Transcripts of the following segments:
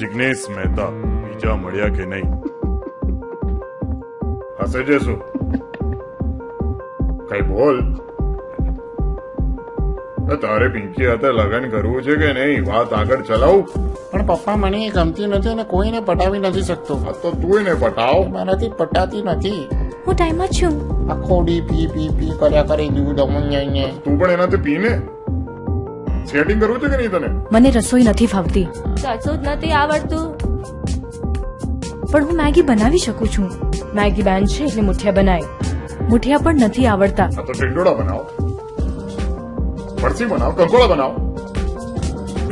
જિગ્નેશ મહેતા બીજા મળ્યા કે નહીં? હસે છે શું? કઈ બોલ. તારે પિંકી હાથે લગ્ન કરવું છે કે નહીં? વાત આગળ ચલાવું. પણ પપ્પા મને એ ગમતી નથી અને કોઈને પટાવી નથી શકતો. આ તો તું એને પટાવ. મારાથી પટાતી નથી. હું ટાઈમ જ છું. આખો ડી પી પી પી કર્યા કરે દૂધ અમન જઈને. તું પણ એનાથી પીને સેટિંગ કરવું છે કે નહીં તને? મને રસોઈ નથી ફાવતી, કશું જ નથી આવડતું. પણ હું મેગી બનાવી શકું છું. મેગી બેન છે એટલે મુઠિયા બનાય. મુઠિયા પણ નથી આવડતા. આ તો ટિંડોળા બનાવો, ફરસી બનાવો, કંકોળા બનાવો.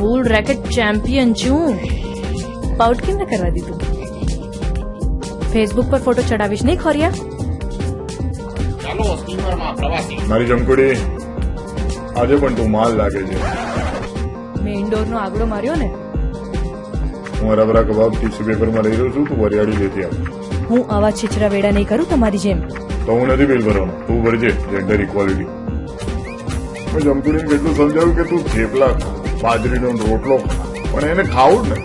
ફૂલ રેકેટ ચેમ્પિયન છું. પાઉટ કેમ ન કરવા દીધું? ફેસબુક પર ફોટો ચડાવીશ નહીં ખોરિયા? ચાલો સ્ટીમરમાં પ્રવાસી. મારી જમકુડી, આજે પણ તું માલ લાગે છે. મેં ઇન્ડોરનો આગળો માર્યો ને. હું રબરા કબાબ ટીશ્યુ પેપરમાં લઈ રહ્યો છું, તું વરિયાળી લેતી આવ. હું આવા છીછરા વેડા નહીં કરું તમારી જેમ. તો હું નથી બિલ ભરવાનો, તું ભરજે. Gender equality. મેં જમકુડીને કેટલું સમજાવ્યું કે તું થેપલા, બાજરીનો રોટલો, પણ એને ખાવું જ ને.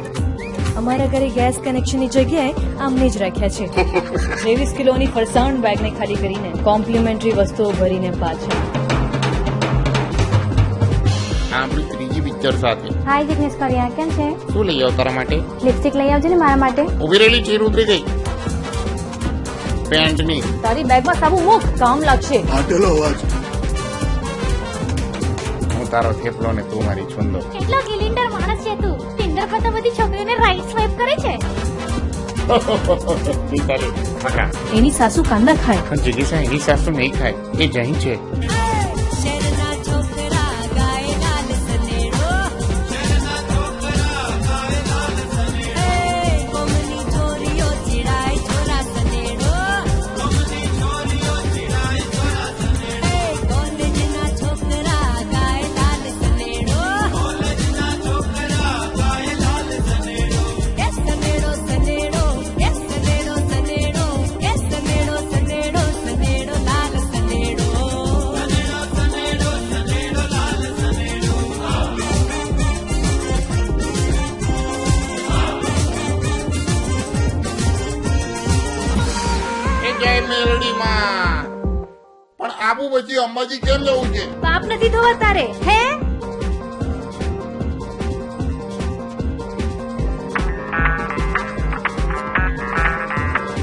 અમારા ઘરે ગેસ કનેક્શનની જગ્યાએ આમને જ રાખ્યા છે. 23 કિલોની ફરસાણ બેગને ખાલી કરીને કોમ્પ્લિમેન્ટરી વસ્તુઓ ભરીને પાછા. આપણી ત્રીજી પિક્ચર સાથે. હાય જિગ્નેશ કરિયા, કેમ છે? શું લઈ આવ તારા માટે? લિપસ્ટિક લઈ આવજે ને મારા માટે. ઉભી રહેલી ચીર ઉતરી ગઈ. પેન્ટની. તારી બેગમાં સાબુ મૂક, કામ લાગશે. હું તારો થેપલો ને તું મારી છુંદો. કેટલો ગિલિન્ડર માણસ છે તું. ટિન્ડર પર તો બધી છોકરીઓને રાઈટ સ્વાઇપ કરે છે. એની સાસુ કાંદા ખાય. પણ જિગીસા એની સાસુ નહીં ખાય, એ જૈન છે. મેલડીમાં પણ આબુ પછી અંબાજી કેમ જવું છે? પાપ નથી ધોવા તારે હે?